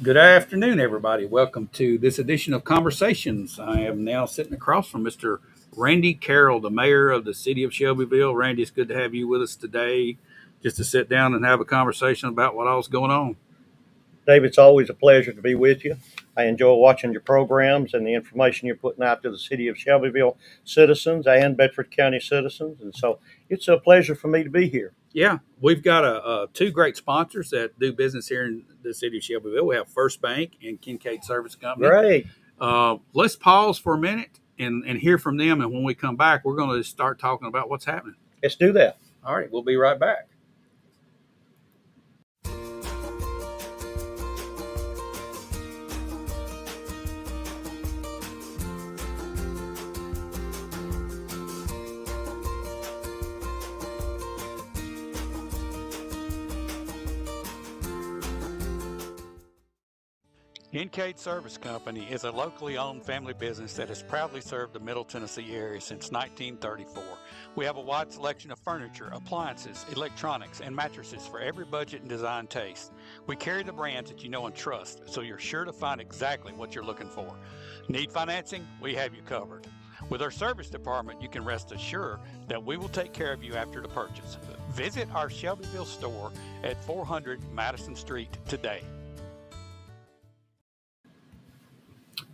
Good afternoon, everybody. Welcome to this edition of Conversations. I am now sitting across from Mr. Randy Carroll, the mayor of the city of Shelbyville. Randy, it's good to have you with us today just to sit down and have a conversation about what all's going on. Dave, it's always a pleasure to be with you. I enjoy watching your programs and the information you're putting out to the city of Shelbyville citizens and Bedford County citizens. And so it's a pleasure for me to be here. Yeah, we've got two great sponsors that do business here in the city of Shelbyville. We have First Bank and Kincaid Service Company. Great. Let's pause for a minute and hear from them. And when we come back, we're going to start talking about what's happening. Let's do that. All right, we'll be right back. Kincaid Service Company is a locally owned family business that has proudly served the Middle Tennessee area since 1934. We have a wide selection of furniture, appliances, electronics, and mattresses for every budget and design taste. We carry the brands that you know and trust, so you're sure to find exactly what you're looking for. Need financing? We have you covered. With our service department, you can rest assured that we will take care of you after the purchase. Visit our Shelbyville store at 400 Madison Street today.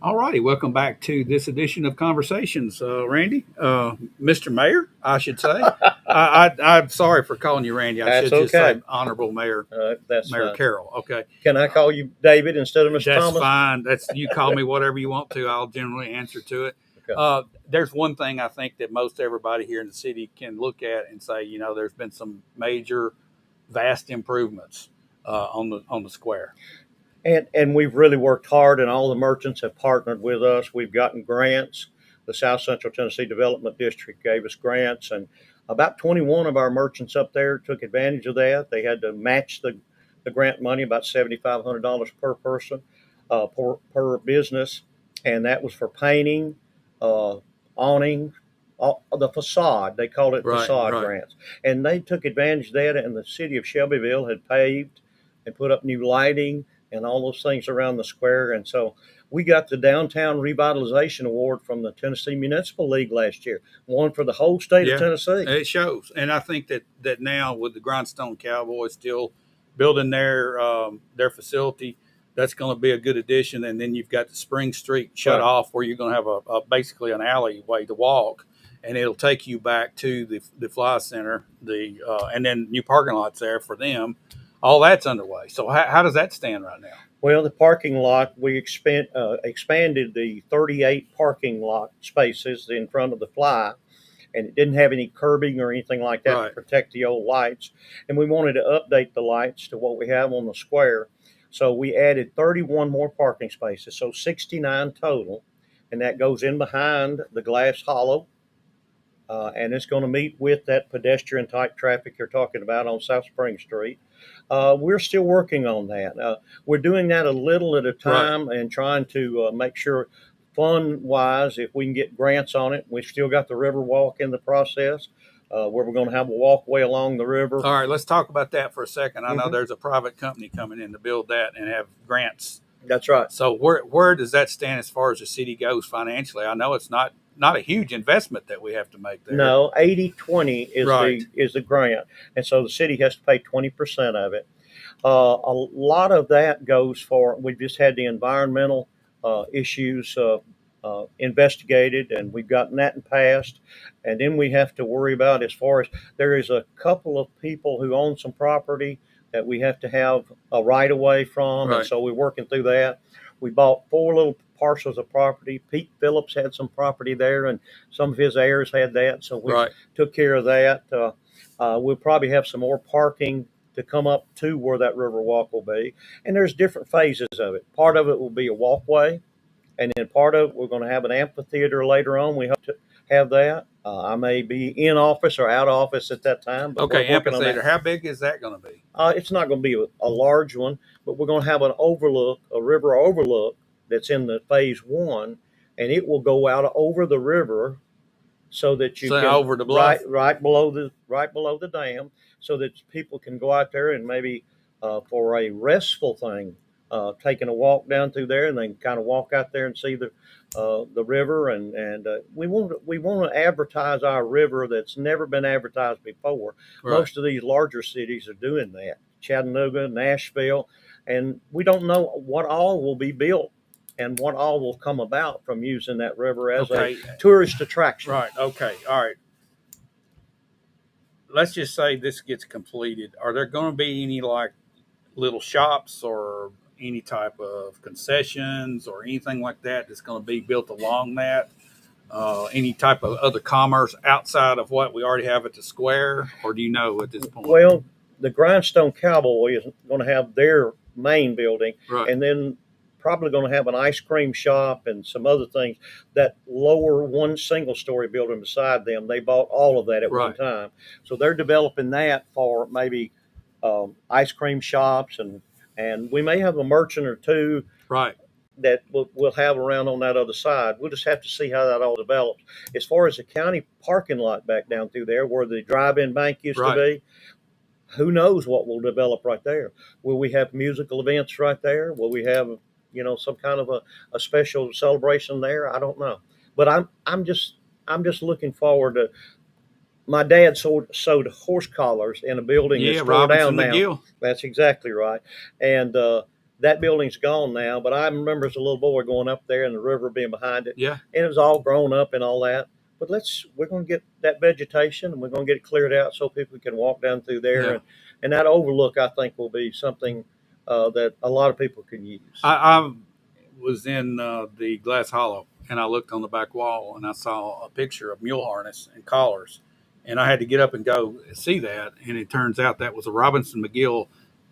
All righty, welcome back to this edition of Conversations, Randy, Mr. Mayor, I should say. I'm sorry for calling you Randy. I That's should just okay. say Honorable Mayor That's Mayor fine. Carroll. Okay, Can I call you David instead of Mr. that's Thomas? fine. That's you call me whatever you want to. I'll generally answer to it. Okay. There's one thing I think that most everybody here in the city can look at and say, there's been some major, vast improvements on the square. And we've really worked hard, and all the merchants have partnered with us. We've gotten grants. The South Central Tennessee Development District gave us grants, and about 21 of our merchants up there took advantage of that. They had to match the grant money, about $7,500 per person, per business, and that was for painting, uh, awning, the facade. They called it facade grants, and they took advantage of that. And the city of Shelbyville had paved and put up new lighting and all those things around the square. And so we got the Downtown Revitalization Award from the Tennessee Municipal League last year, one for the whole state of Tennessee. It shows. And I think that now with the Grindstone Cowboys still building their facility, that's going to be a good addition. And then you've got the Spring Street shut off where you're going to have a basically an alleyway to walk. And it'll take you back to the Fly Center, and then new parking lots there for them. All that's underway. So how does that stand right now? Well, the parking lot, we expanded the 38 parking lot spaces in front of the Fly, and it didn't have any curbing or anything like that to protect the old lights. And we wanted to update the lights to what we have on the square. So we added 31 more parking spaces, so 69 total, and that goes in behind the glass hollow. And it's going to meet with that pedestrian type traffic you're talking about on South Spring Street. We're still working on that. We're doing that a little at a time and trying to make sure fund wise, if we can get grants on it. We've still got the river walk in the process where we're going to have a walkway along the river. All right, let's talk about that for a second. I know there's a private company coming in to build that and have grants. That's right. So where does that stand as far as the city goes financially? I know it's not a huge investment that we have to make there. No, 80-20 is the grant. And so the city has to pay 20% of it. A lot of that goes for, we just had the environmental issues investigated, and we've gotten that in past. And then we have to worry about, as far as there is a couple of people who own some property that we have to have a right of way from. And so we're working through that. We bought 4 little parcels of property. Pete Phillips had some property there, and some of his heirs had that. So we took care of that. We'll probably have some more parking to come up to where that river walk will be. And there's different phases of it. Part of it will be a walkway, and then part of it, we're going to have an amphitheater later on. We hope to have that. I may be in office or out of office at that time. But okay, amphitheater. How big is that going to be? It's not going to be a large one, but we're going to have an overlook, a river overlook that's in the phase 1, and it will go out over the river so that you can over the bluff, right below the dam, so that people can go out there and maybe for a restful thing taking a walk down through there, and then kind of walk out there and see the river. And we want to advertise our river that's never been advertised before. Right. Most of these larger cities are doing that. Chattanooga, Nashville, and we don't know what all will be built and what all will come about from using that river as a tourist attraction. Right. Okay. All right. Let's just say this gets completed. Are there going to be any like little shops or any type of concessions or anything like that that's going to be built along that? Any type of other commerce outside of what we already have at the square, or do you know at this point? Well, the Grindstone Cowboy is going to have their main building, right. and then probably going to have an ice cream shop and some other things. That lower one single story building beside them, they bought all of that at right. one time. So they're developing that for maybe ice cream shops, and we may have a merchant or two right. that we'll have around on that other side. We'll just have to see how that all develops. As far as the county parking lot back down through there where the drive-in bank used right. to be, who knows what will develop right there? Will we have musical events right there? Will we have, some kind of a special celebration there? I don't know. But I'm just looking forward to. My dad sewed horse collars in a building that's torn down now. McGill. That's exactly right. And that building's gone now. But I remember as a little boy going up there and the river being behind it. Yeah. And it was all grown up and all that. But we're going to get that vegetation and we're going to get it cleared out so people can walk down through there. Yeah. And that overlook, I think, will be something that a lot of people can use. I was in the Glass Hollow and I looked on the back wall and I saw a picture of mule harness and collars. And I had to get up and go see that. And it turns out that was a Robinson McGill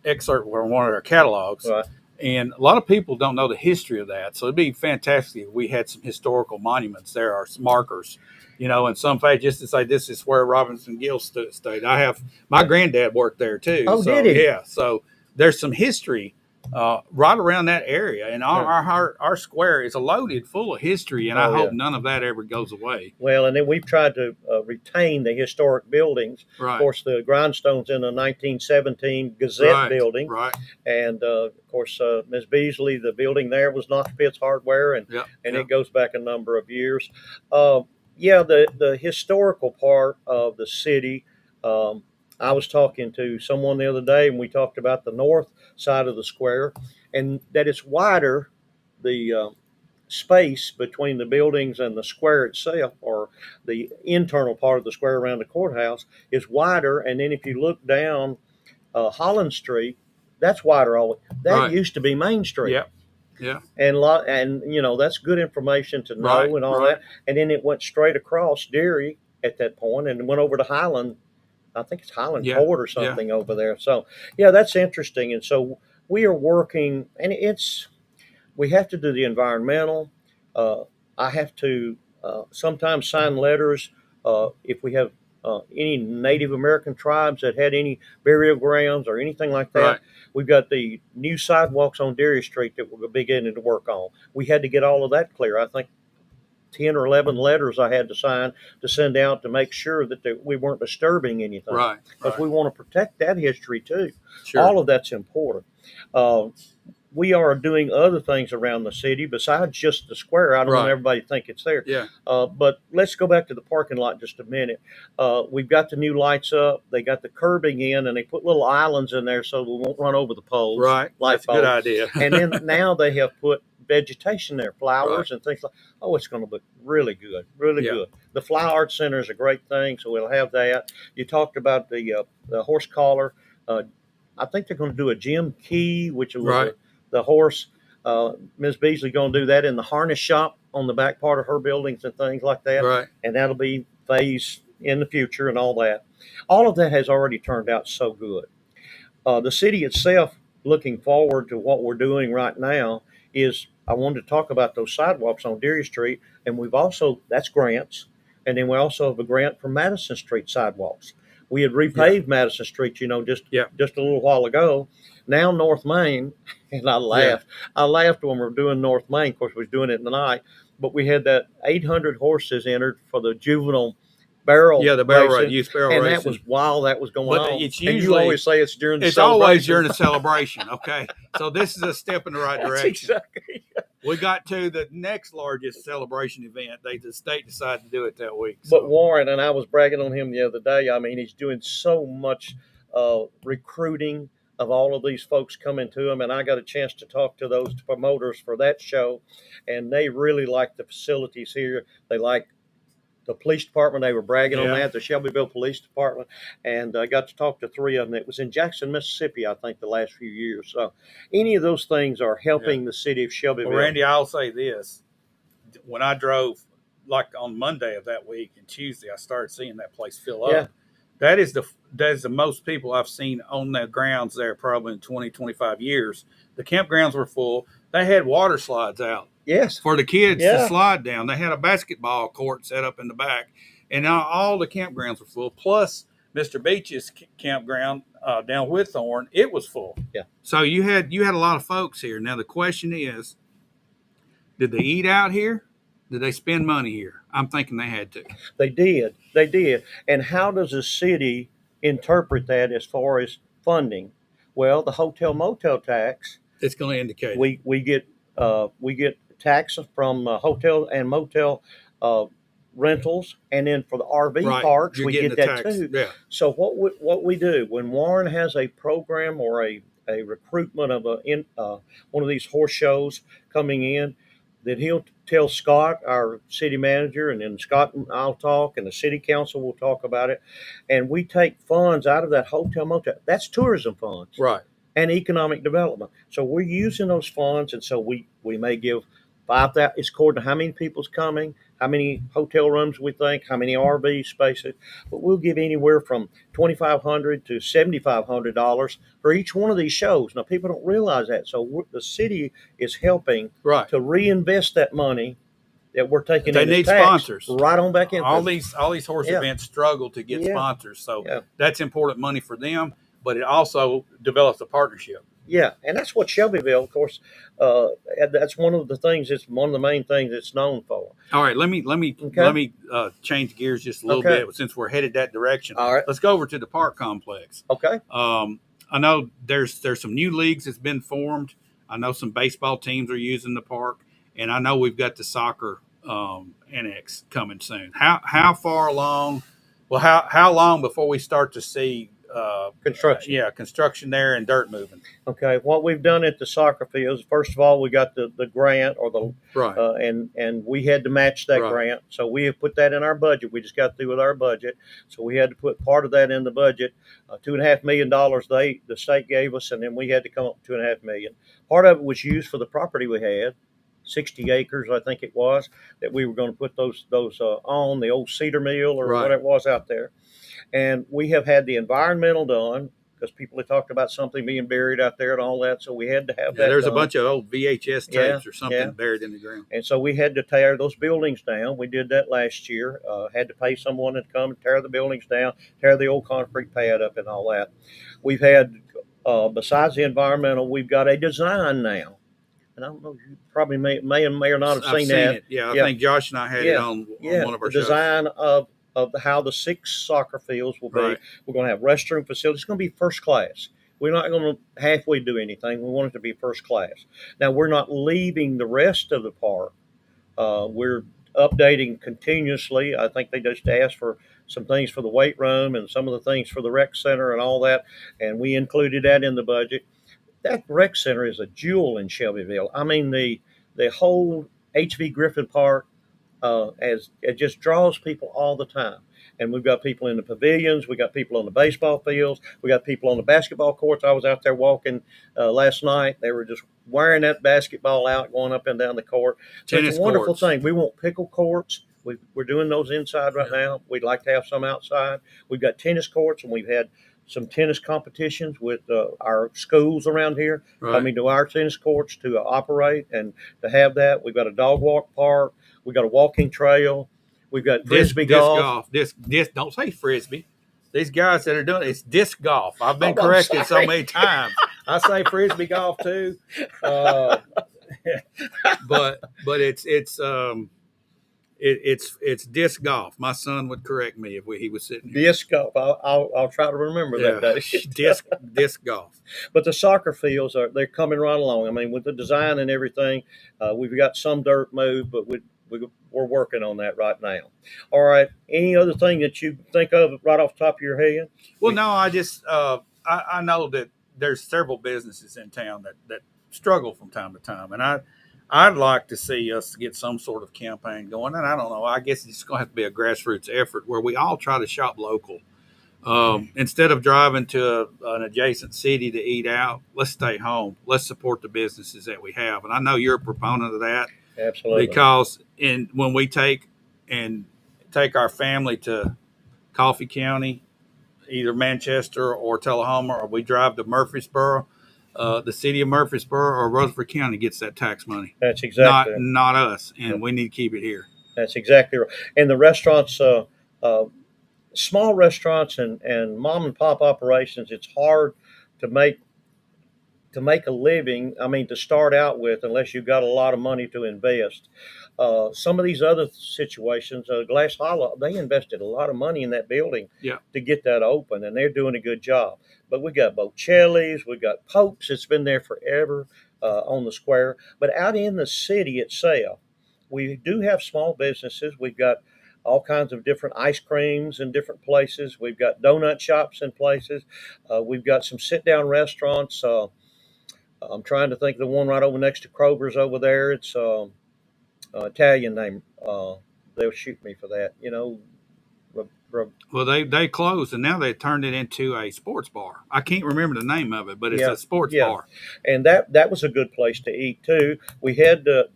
excerpt from one of their catalogs. Right. And a lot of people don't know the history of that. So it'd be fantastic if we had some historical monuments there or some markers, in some way, just to say this is where Robinson McGill stayed. I have my granddad worked there too. Oh, did he? Yeah. So there's some history right around that area, and our square is loaded full of history, and I hope none of that ever goes away. Well, and then we've tried to retain the historic buildings. Right. Of course, the Grindstone's in a 1917 Gazette building. Right. And, of course, Ms. Beasley, the building there was Knox Pitts Hardware, and it goes back a number of years. The historical part of the city, I was talking to someone the other day, and we talked about the north side of the square, and that it's wider, the space between the buildings and the square itself, or the internal part of the square around the courthouse, is wider. And then if you look down Holland Street, that's wider. That used to be Main Street. Yeah. Yeah. And that's good information to know and all that. And then it went straight across Deary at that point and went over to Highland. I think it's Highland Court or something over there. So, that's interesting. And so we are working, and we have to do the environmental. I have to sometimes sign letters if we have any Native American tribes that had any burial grounds or anything like that. Right. We've got the new sidewalks on Deary Street that we're beginning to work on. We had to get all of that clear. I think 10 or 11 letters I had to sign to send out to make sure that we weren't disturbing anything. Right. Because we want to protect that history too. Sure. All of that's important. We are doing other things around the city besides just the square. I don't want everybody to think it's there. Yeah. But let's go back to the parking lot just a minute. We've got the new lights up. They got the curbing in, and they put little islands in there so we won't run over the poles. Right. That's a good idea. And then now they have put vegetation there, flowers and things like. Oh, it's going to look really good, really good. The Fly Art Center is a great thing, so we'll have that. You talked about the horse collar. I think they're going to do a Jim Key, which was the horse. Ms. Beasley going to do that in the harness shop on the back part of her buildings and things like that. Right. And that'll be phased in the future and all that. All of that has already turned out so good. The city itself, looking forward to what we're doing right now, is I wanted to talk about those sidewalks on Deary Street, and that's grants, and then we also have a grant for Madison Street sidewalks. We had repaved Madison Street, just a little while ago. Now North Main, and I laughed. I laughed when we were doing North Main. Of course, we was doing it in the night, but we had that 800 horses entered for the juvenile barrel the barrel racing, youth barrel and racing. that was while that was going on. It's usually, and you always say it's during the celebration. Always during the celebration. Okay, so this is a step in the right direction. Exactly. We got to the next largest celebration event. The state decided to do it that week. So. But Warren, and I was bragging on him the other day. I mean, he's doing so much recruiting of all of these folks coming to him, and I got a chance to talk to those promoters for that show, and they really like the facilities here. They like the police department. They were bragging on that, the Shelbyville Police Department, and I got to talk to three of them. It was in Jackson, Mississippi, I think, the last few years. So any of those things are helping the city of Shelbyville. Well, Randy, I'll say this. When I drove, like on Monday of that week and Tuesday, I started seeing that place fill up. Yeah. That is the most people I've seen on the grounds there probably in 20, 25 years. The campgrounds were full. They had water slides out. Yes. For the kids to slide down. They had a basketball court set up in the back. And now all the campgrounds were full. Plus, Mr. Beach's campground down Whitthorne, it was full. Yeah. So you had a lot of folks here. Now the question is, did they eat out here? Did they spend money here? I'm thinking they had to. They did. They did. And how does the city interpret that as far as funding? Well, the hotel motel tax. It's going to indicate we get taxes from hotel and motel rentals, and then for the RV parks, we get that too. Yeah. So what we do when Warren has a program or a recruitment of one of these horse shows coming in, that he'll tell Scott, our city manager, and then Scott and I'll talk, and the city council will talk about it, and we take funds out of that hotel motel. That's tourism funds, right? And economic development. So we're using those funds, and so we may give 5,000. It's according to how many people's coming, how many hotel rooms we think, how many RV spaces. But we'll give anywhere from $2,500 to $7,500 for each one of these shows. Now people don't realize that. So the city is helping to reinvest that money that we're taking. They need sponsors right on back in. All these horse events struggle to get sponsors, so that's important money for them. But it also develops a partnership. Yeah, and that's what Shelbyville, of course, that's one of the things. It's one of the main things it's known for. All right, let me change gears just a little bit since we're headed that direction. All right, let's go over to the park complex. Okay. I know there's some new leagues that's been formed. I know some baseball teams are using the park, and I know we've got the soccer annex coming soon. How far along? Well, how long before we start to see construction? Construction there and dirt moving. Okay, what we've done at the soccer fields, first of all, we got the grant or the and we had to match that grant, so we have put that in our budget. We just got through with our budget, so we had to put part of that in the budget. $2.5 million the state gave us, and then we had to come up with $2.5 million. Part of it was used for the property we had. 60 acres, I think it was, that we were going to put those on the old cedar mill or whatever it was out there. And we have had the environmental done because people had talked about something being buried out there and all that. So we had to have that. There's done. A bunch of old VHS tapes or something buried in the ground. And so we had to tear those buildings down. We did that last year. Had to pay someone to come and tear the buildings down, tear the old concrete pad up and all that. We've had, besides the environmental, we've got a design now. And I don't know, you probably may or not have seen that. It. Yeah, I think Josh and I had it on one of our shows. Design of how the 6 soccer fields will be. We're going to have restroom facilities. It's going to be first class. We're not going to halfway do anything. We want it to be first class. Now, we're not leaving the rest of the park. We're updating continuously. I think they just asked for some things for the weight room and some of the things for the rec center and all that, and we included that in the budget. That rec center is a jewel in Shelbyville. I mean, the whole H.V. Griffin Park, as it just draws people all the time. And we've got people in the pavilions. We got people on the baseball fields. We got people on the basketball courts. I was out there walking last night. They were just wearing that basketball out, going up and down the court. It's a wonderful thing. We want pickle courts. We're doing those inside right now. We'd like to have some outside. We've got tennis courts, and we've had some tennis competitions with our schools around here coming to our tennis courts to operate and to have that. We've got a dog walk park. We've got a walking trail. We've got frisbee golf. Disc. Don't say frisbee. These guys that are doing it's disc golf. I've been corrected so many times. I say frisbee golf too. But it's disc golf. My son would correct me if he was sitting here. Disc golf. I'll try to remember that day. disc golf. But the soccer fields they're coming right along. I mean, with the design and everything, we've got some dirt moved, but we're working on that right now. All right. Any other thing that you think of right off the top of your head? Well, no, I just I know that there's several businesses in town that struggle from time to time, and I'd like to see us get some sort of campaign going. And I don't know, I guess it's going to have to be a grassroots effort where we all try to shop local. Instead of driving to an adjacent city to eat out, let's stay home. Let's support the businesses that we have. And I know you're a proponent of that. Absolutely. Because when we take our family to Coffee County, either Manchester or Tullahoma, or we drive to Murfreesboro, the city of Murfreesboro or Rutherford County gets that tax money. That's exactly not us, and we need to keep it here. That's exactly right. And the restaurants, small restaurants and mom and pop operations, it's hard to make a living. I mean, to start out with, unless you've got a lot of money to invest. Some of these other situations, Glass Hollow, they invested a lot of money in that building to get that open, and they're doing a good job. But we got Bocelli's, we got Pope's. It's been there forever on the square. But out in the city itself, we do have small businesses. We've got all kinds of different ice creams in different places. We've got donut shops in places. We've got some sit-down restaurants. I'm trying to think of the one right over next to Kroger's over there. It's Italian name. They'll shoot me for that. Well, they closed, and now they turned it into a sports bar. I can't remember the name of it, but it's a sports bar. And that was a good place to eat too. We had the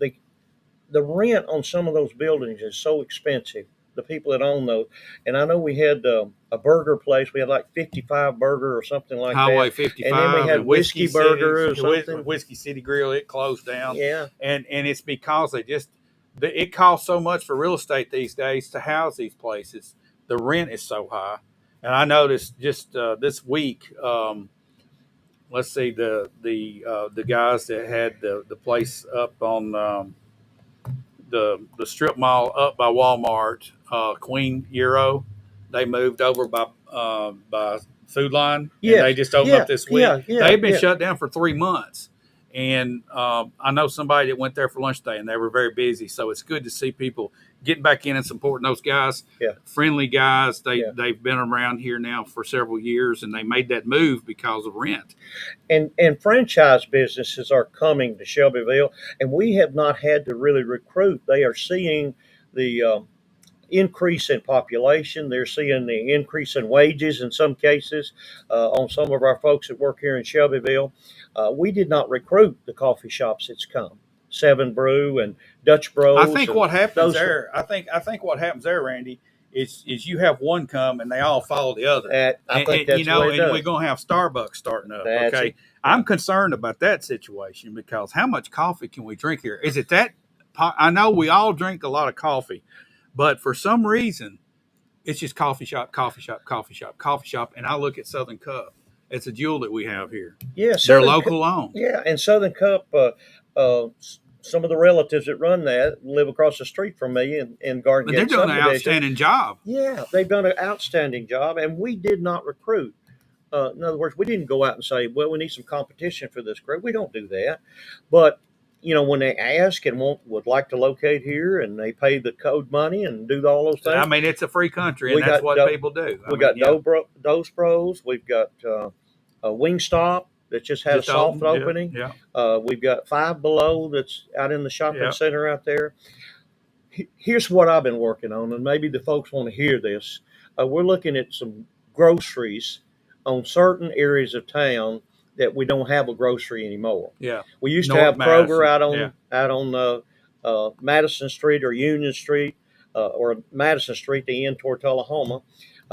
rent on some of those buildings is so expensive. The people that own those, and I know we had a burger place. We had like 55 Burger or something like Highway that. 55, and then we had Whiskey Burger or something. Whiskey City Grill. It closed down. Yeah, and it's because it costs so much for real estate these days to house these places. The rent is so high, and I noticed just this week. Let's see, the guys that had the place up on the strip mall up by Walmart, Queen Euro, they moved over by Food Line. Yeah, and they just opened up this week. They've been yeah. shut down for 3 months. And I know somebody that went there for lunch day, and they were very busy. So it's good to see people getting back in and supporting those guys. Yeah. Friendly guys. They've been around here now for several years, and they made that move because of rent. And franchise businesses are coming to Shelbyville, and we have not had to really recruit. They are seeing the increase in population. They're seeing the increase in wages in some cases on some of our folks that work here in Shelbyville. We did not recruit the coffee shops that's come. Seven Brew and Dutch Bros. I think what happens there, I think what happens there, Randy, is you have one come and they all follow the other. I think that's the way it does. And we're going to have Starbucks starting up. That's okay, it. I'm concerned about that situation because how much coffee can we drink here? Is it that? I know we all drink a lot of coffee, but for some reason, it's just coffee shop, coffee shop, coffee shop, coffee shop. And I look at Southern Cup. It's a jewel that we have here. Yeah, they're local owned. Yeah, and Southern Cup, some of the relatives that run that live across the street from me in Garden Gate. They're doing an outstanding job. Yeah, they've done an outstanding job, and we did not recruit. In other words, we didn't go out and say, well, we need some competition for this group. We don't do that. But, when they ask and would like to locate here and they pay the code money and do all those things. I mean, it's a free country, and that's what people do. We got Dose Bros. We've got Wingstop that just had a soft opening. Yeah. We've got Five Below that's out in the shopping center out there. Here's what I've been working on, and maybe the folks want to hear this. We're looking at some groceries on certain areas of town that we don't have a grocery anymore. Yeah. We used to have Kroger out on Madison Street or Union Street or Madison Street, the end toward Tullahoma.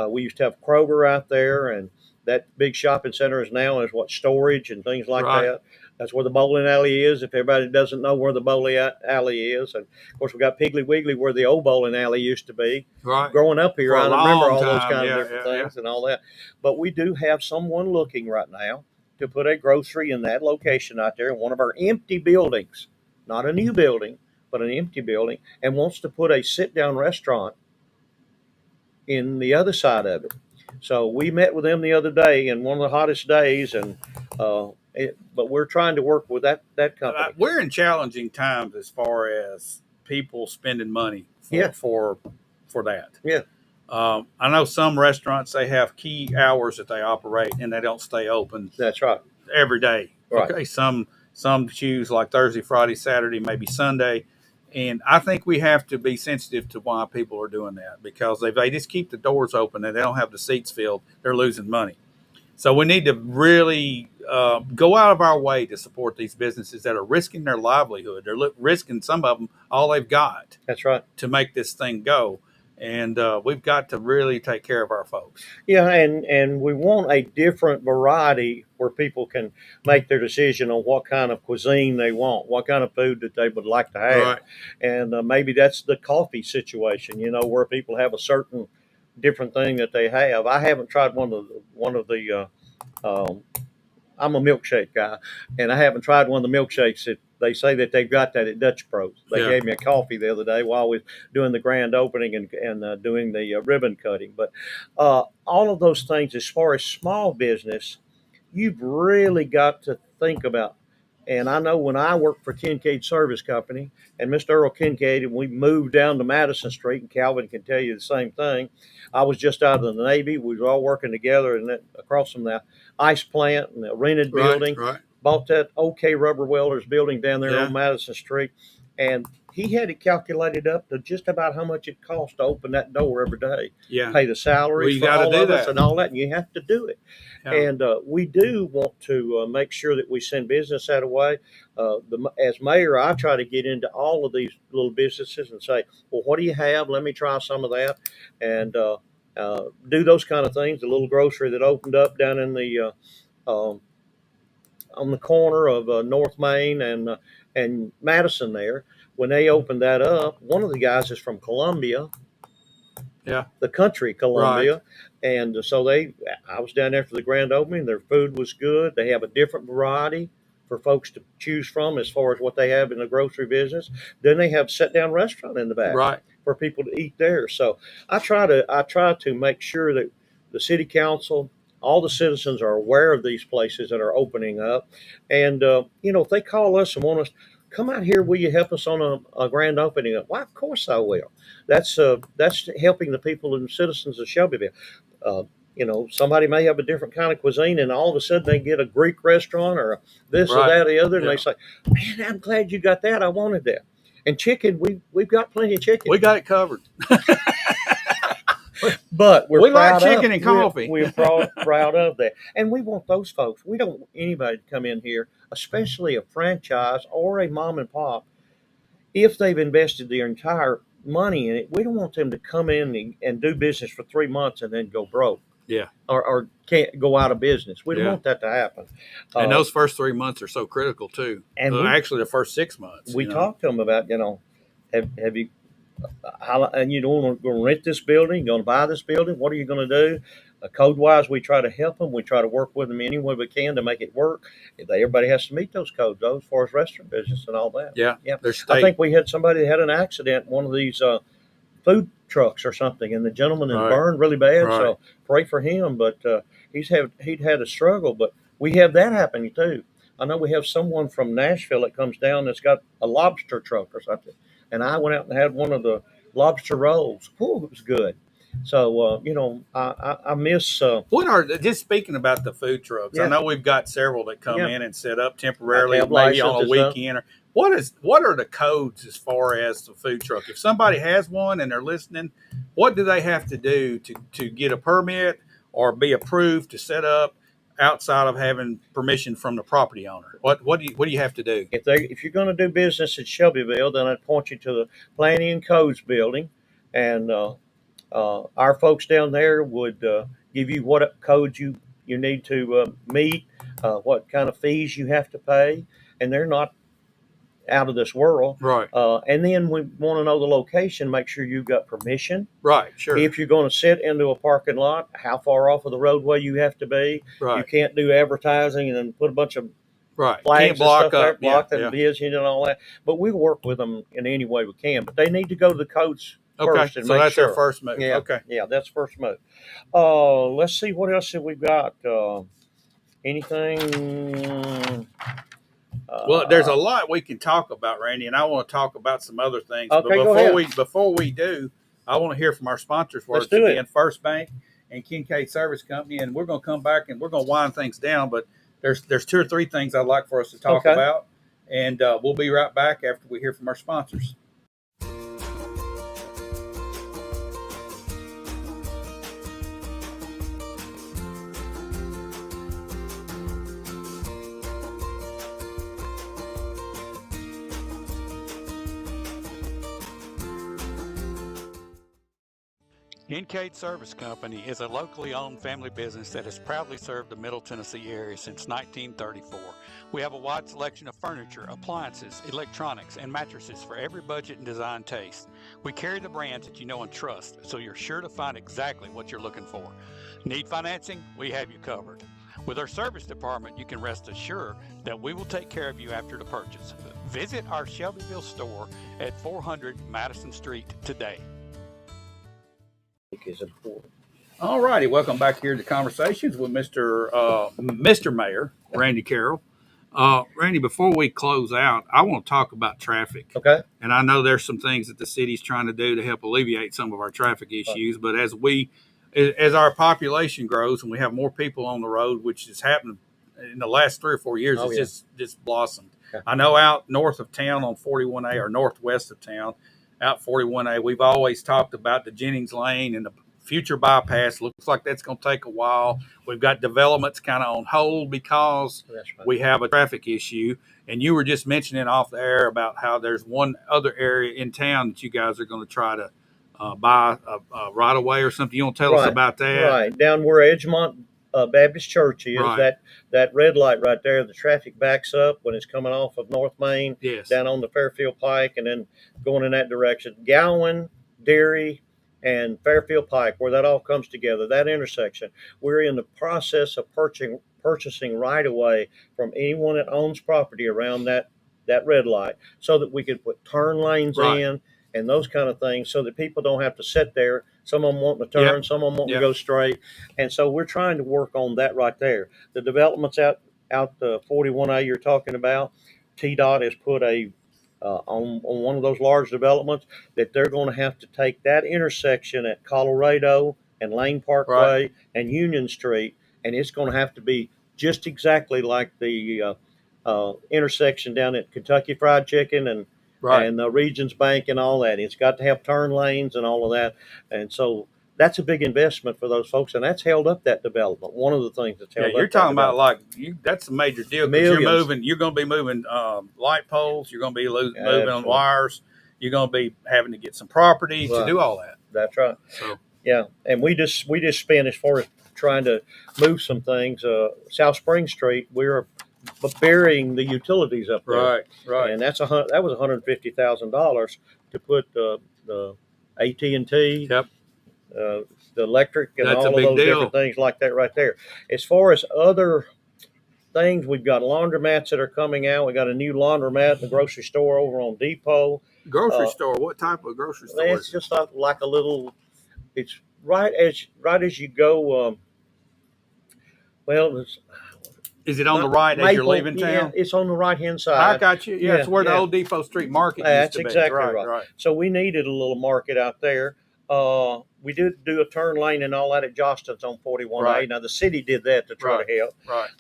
We used to have Kroger out there, and that big shopping center is now storage and things like that. That's where the bowling alley is. If everybody doesn't know where the bowling alley is, and of course we got Piggly Wiggly where the old bowling alley used to be. Right. Growing up here, I remember all those kind of different things and all that. But we do have someone looking right now to put a grocery in that location out there in one of our empty buildings, not a new building, but an empty building, and wants to put a sit-down restaurant in the other side of it. So we met with them the other day, in one of the hottest days, and but we're trying to work with that company. We're in challenging times as far as people spending money for that. Yeah. I know some restaurants, they have key hours that they operate and they don't stay open. That's right. Every day. Right. Okay. Some choose like Thursday, Friday, Saturday, maybe Sunday. And I think we have to be sensitive to why people are doing that, because if they just keep the doors open and they don't have the seats filled, they're losing money. So we need to really go out of our way to support these businesses that are risking their livelihood. They're risking, some of them, all they've got. That's right. To make this thing go. And we've got to really take care of our folks. Yeah, and we want a different variety where people can make their decision on what kind of cuisine they want, what kind of food that they would like to have. Right. And maybe that's the coffee situation, where people have a certain different thing that they have. I haven't tried one of the I'm a milkshake guy, and I haven't tried one of the milkshakes that they say that they've got that at Dutch Bros. They gave me a coffee the other day while I was doing the grand opening and doing the ribbon cutting. But all of those things, as far as small business, you've really got to think about. And I know when I worked for Kincaid Service Company and Mr. Earl Kincaid, and we moved down to Madison Street, and Calvin can tell you the same thing. I was just out of the Navy. We were all working together, and across from the ice plant and the rented building. Right. Bought that OK Rubber Welders building down there on Madison Street, and he had it calculated up to just about how much it cost to open that door every day. Yeah. Pay the salaries for all of us and all that, and you have to do it. Yeah. And we do want to make sure that we send business that way. As mayor, I try to get into all of these little businesses and say, well, what do you have? Let me try some of that. And do those kind of things. The little grocery that opened up down in the on the corner of North Main and Madison there. When they opened that up, one of the guys is from Columbia. Yeah. The country, Columbia. Right. And so I was down there for the grand opening. Their food was good. They have a different variety for folks to choose from as far as what they have in the grocery business. Then they have sit-down restaurant in the back. Right. For people to eat there. So I try to make sure that the city council, all the citizens are aware of these places that are opening up. And, if they call us and want us, come out here, will you help us on a grand opening? Why, of course I will. That's helping the people and citizens of Shelbyville. Somebody may have a different kind of cuisine, and all of a sudden they get a Greek restaurant or this or that or the other, and they say, man, I'm glad you got that. I wanted that. And chicken, we've got plenty of chicken. We got it covered. But we like chicken and coffee. We're proud of that. And we want those folks. We don't want anybody to come in here, especially a franchise or a mom and pop, if they've invested their entire money in it. We don't want them to come in and do business for 3 months and then go broke. Yeah. Or can't go out of business. We don't want that to happen. And those first 3 months are so critical too. And actually the first 6 months. We talked to them about, have you, and you don't going to rent this building, going to buy this building. What are you going to do? Code wise, we try to help them. We try to work with them any way we can to make it work. Everybody has to meet those codes, though, as far as restaurant business and all that. Yeah. I think we had somebody that had an accident, one of these food trucks or something, and the gentleman is burned really bad. Right. So pray for him. But he'd had a struggle. But we have that happening too. I know we have someone from Nashville that comes down that's got a lobster truck or something. And I went out and had one of the lobster rolls. Ooh, it was good. So, I miss. What are, just speaking about the food trucks, I know we've got several that come in and set up temporarily, maybe on a weekend. What are the codes as far as the food truck? If somebody has one and they're listening, what do they have to do to get a permit or be approved to set up outside of having permission from the property owner? What do you have to do? If you're going to do business in Shelbyville, then I'd point you to the Planning and Codes building, and our folks down there would give you what codes you need to meet, what kind of fees you have to pay, and they're not out of this world. Right. And then we want to know the location, make sure you've got permission. Right, sure. If you're going to sit into a parking lot, how far off of the roadway you have to be. Right. You can't do advertising and then put a bunch of Right. flags Can't block and stuff there, up. block Yeah. them vision and all that. But we work with them in any way we can. But they need to go to the codes Okay. first and So make that's sure. our first move. Yeah, Okay. yeah, that's first move. Let's see what else have we got. Anything? Well, there's a lot we can talk about, Randy, and I want to talk about some other things. Okay, but go ahead. before we do, I want to hear from our sponsors. Let's Once do again, it. First Bank and Kincaid Service Company, and we're going to come back and we're going to wind things down. But there's 2 or 3 things I'd like for us to talk Okay. about, and we'll be right back after we hear from our sponsors. Kincaid Service Company is a locally owned family business that has proudly served the Middle Tennessee area since 1934. We have a wide selection of furniture, appliances, electronics, and mattresses for every budget and design taste. We carry the brands that you know and trust, so you're sure to find exactly what you're looking for. Need financing? We have you covered. With our service department, you can rest assured that we will take care of you after the purchase. Visit our Shelbyville store at 400 Madison Street today. Is important. All righty, welcome back here to Conversations with Mr. Mayor Randy Carroll. Randy, before we close out, I want to talk about traffic. Okay. And I know there's some things that the city's trying to do to help alleviate some of our traffic issues. But as our population grows and we have more people on the road, which has happened in the last 3 or 4 years, just blossomed. Okay. I know out north of town on 41A or northwest of town, out 41A, we've always talked about the Jennings Lane and the future bypass. Looks like that's going to take a while. We've got developments kind of on hold because we have a traffic issue. And you were just mentioning off the air about how there's one other area in town that you guys are going to try to buy a right of way or something. You want to tell us about that? Right, down where Edgemont Baptist Church is, that red light right there, the traffic backs up when it's coming off of North Main, down on the Fairfield Pike, and then going in that direction. Gowan, Deary, and Fairfield Pike, where that all comes together, that intersection. We're in the process of purchasing right of way from anyone that owns property around that red light, so that we could put turn lanes in and those kind of things, so that people don't have to sit there. Some of them wanting to turn, some of them wanting to go straight. And so we're trying to work on that right there. The developments out the 41A you're talking about, TDOT has put on one of those large developments that they're going to have to take that intersection at Colorado and Lane Parkway and Union Street, and it's going to have to be just exactly like the intersection down at Kentucky Fried Chicken and Regions Bank and all that. It's got to have turn lanes and all of that. And so that's a big investment for those folks, and that's held up that development. One of the things that's held up. You're talking about that's a major deal, because you're going to be moving light poles. You're going to be moving on wires. You're going to be having to get some property to do all that. That's right. So and we just spent, as far as trying to move some things, South Spring Street, we're burying the utilities up there. Right. And that was $150,000 to put the AT&T, the electric, and all of those different things like that right there. As far as other things, we've got laundromats that are coming out. We got a new laundromat in the grocery store over on Depot. Grocery store? What type of grocery store? It's just like a little. It's right as you go. Is it on the right as you're leaving town? Yeah, it's on the right-hand side. I got you. Yeah, it's where the old Depot Street Market used to be. That's exactly right. So we needed a little market out there. We did do a turn lane and all that at Johnston's on 41A. Now, the city did that to try to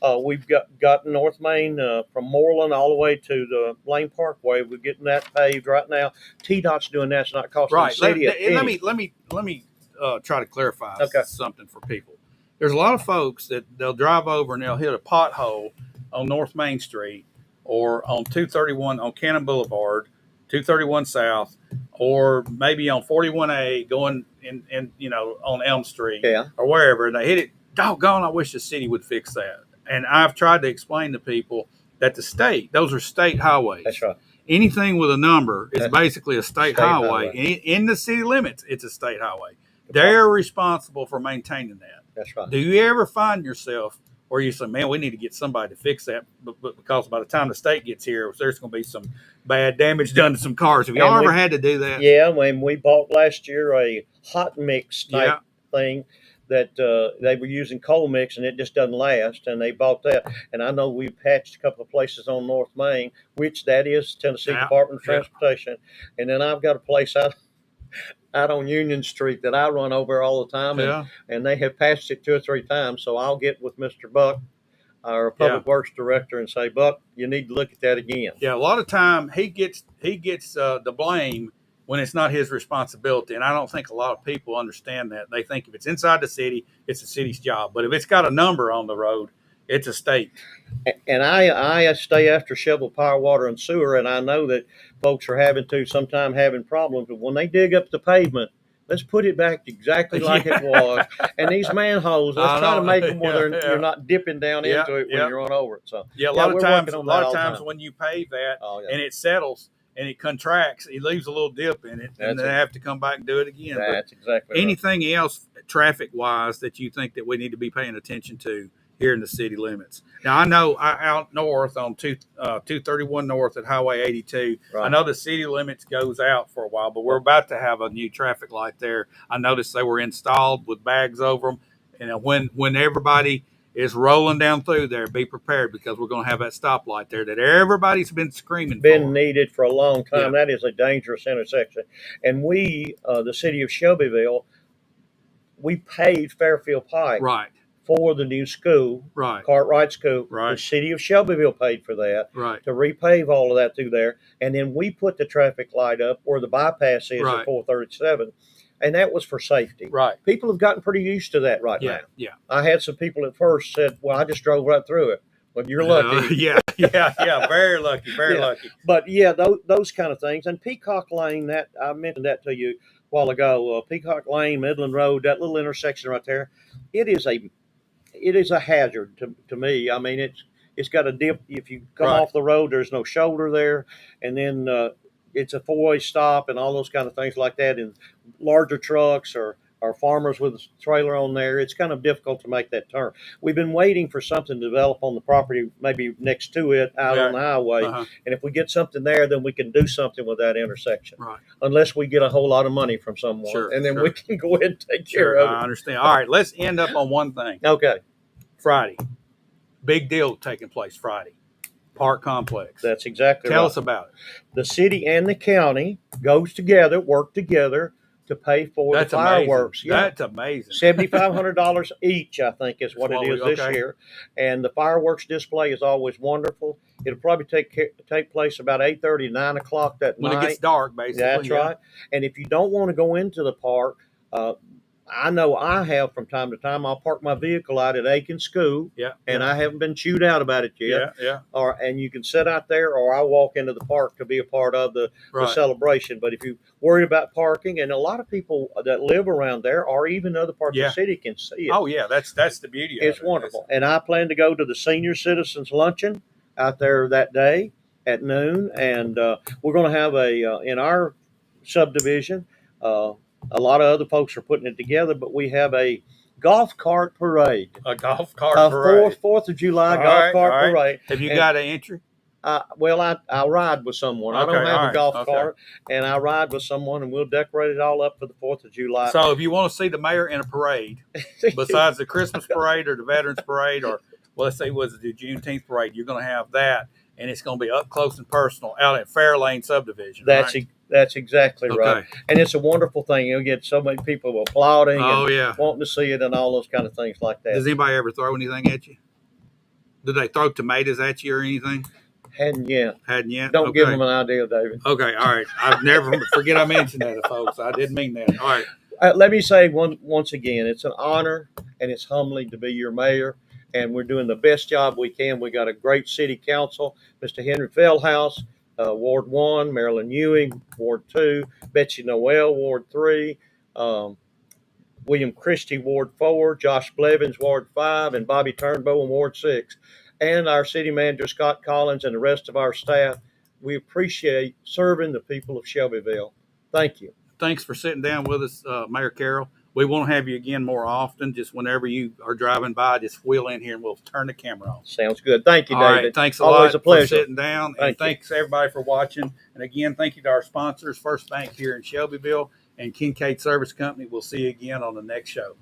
help. We've got North Main from Moreland all the way to the Lane Parkway. We're getting that paved right now. TDOT's doing that. It's not costing the city a penny. Let me try to clarify something for people. There's a lot of folks that they'll drive over and they'll hit a pothole on North Main Street or on 231 on Cannon Boulevard, 231 South, or maybe on 41A going in on Elm Street or wherever, and they hit it. Doggone, I wish the city would fix that. And I've tried to explain to people that those are state highways. That's right. Anything with a number is basically a state highway. In the city limits, it's a state highway. They're responsible for maintaining that. That's right. Do you ever find yourself where you say, man, we need to get somebody to fix that, but because by the time the state gets here, there's going to be some bad damage done to some cars. Have y'all ever had to do that? Yeah, when we bought last year a hot mix type thing that they were using cold mix and it just doesn't last, and they bought that. And I know we patched a couple of places on North Main, which that is Tennessee Department of Transportation. And then I've got a place out on Union Street that I run over all the time, and they have patched it 2 or 3 times. So I'll get with Mr. Buck, our public works director, and say, Buck, you need to look at that again. Yeah, a lot of time he gets the blame when it's not his responsibility, and I don't think a lot of people understand that. They think if it's inside the city, it's the city's job, but if it's got a number on the road, it's a state. And I stay after Shovel Power, Water, and Sewer, and I know that folks are having problems, but when they dig up the pavement, let's put it back exactly like it was. And these manholes, let's try to make them where you're not dipping down into it when you're on over it. So a lot of times when you pave that and it settles and it contracts, it leaves a little dip in it, and they have to come back and do it again. That's exactly right. Anything else traffic-wise that you think that we need to be paying attention to here in the city limits? Now, I know out north on 231 North at Highway 82, I know the city limits goes out for a while, but we're about to have a new traffic light there. I noticed they were installed with bags over them. And when everybody is rolling down through there, be prepared, because we're going to have that stoplight there that everybody's been screaming for. Needed for a long time. That is a dangerous intersection. And we, the city of Shelbyville, we paid Fairfield Pike for the new school, Cartwright School. The city of Shelbyville paid for that to repave all of that through there. And then we put the traffic light up where the bypass is at 437. And that was for safety. People have gotten pretty used to that now. I had some people at first said, well, I just drove right through it. Well, you're lucky. Very lucky, very lucky. But those kind of things. And Peacock Lane, that I mentioned that to you a while ago. Peacock Lane, Midland Road, that little intersection right there, it is a hazard to me. I mean, it's got a dip. If you come off the road, there's no shoulder there, and then it's a 4-way stop and all those kind of things like that. And larger trucks or farmers with a trailer on there, it's kind of difficult to make that turn. We've been waiting for something to develop on the property, maybe next to it, out on the highway. And if we get something there, then we can do something with that intersection. Unless we get a whole lot of money from someone, and then we can go ahead and take care of it. I understand. All right, let's end up on one thing. Okay. Friday. Big deal taking place Friday. Park complex. That's exactly right. Tell us about it. The city and the county work together to pay for the fireworks. That's amazing. $7,500 each, I think, is what it is this year. And the fireworks display is always wonderful. It'll probably take place about 8:30 to 9 o'clock that night. When it gets dark, basically. That's right. And if you don't want to go into the park, I know I have from time to time. I'll park my vehicle out at Aiken School, and I haven't been chewed out about it yet. And you can sit out there, or I'll walk into the park to be a part of the celebration. But if you're worried about parking, and a lot of people that live around there, or even other parts of the city, can see it. Oh yeah, that's the beauty of it. It's wonderful. And I plan to go to the senior citizens luncheon out there that day at noon, and we're going to have in our subdivision. A lot of other folks are putting it together, but we have a golf cart parade. A golf cart parade. 4th of July golf cart parade. Have you got an entry? Well, I'll ride with someone. I don't have a golf cart, and I ride with someone, and we'll decorate it all up for the 4th of July. So if you want to see the mayor in a parade, besides the Christmas parade or the Veterans Parade, or let's say was the Juneteenth parade, you're going to have that, and it's going to be up close and personal out at Fairlane subdivision. That's exactly right. And it's a wonderful thing. You'll get so many people applauding and wanting to see it and all those kind of things like that. Does anybody ever throw anything at you? Did they throw tomatoes at you or anything? Hadn't yet. Don't give them an idea, David. Okay, all right. I've never forget I mentioned that, folks. I didn't mean that. All right. Let me say once again, it's an honor and it's humbling to be your mayor. And we're doing the best job we can. We got a great city council, Mr. Henry Feldhaus, Ward 1, Marilyn Ewing, Ward 2, Betsy Noel, Ward 3, William Christie, Ward 4, Josh Blevins, Ward 5, and Bobby Turnbow in Ward 6. And our city manager, Scott Collins, and the rest of our staff. We appreciate serving the people of Shelbyville. Thank you. Thanks for sitting down with us, Mayor Carroll. We won't have you again more often. Just whenever you are driving by, just wheel in here and we'll turn the camera on. Sounds good. Thank you, All David. right. Thanks a Always lot a pleasure. for sitting down. And thanks everybody for watching. And again, thank you to our sponsors, First Bank here in Shelbyville and Kincaid Service Company. We'll see you again on the next show.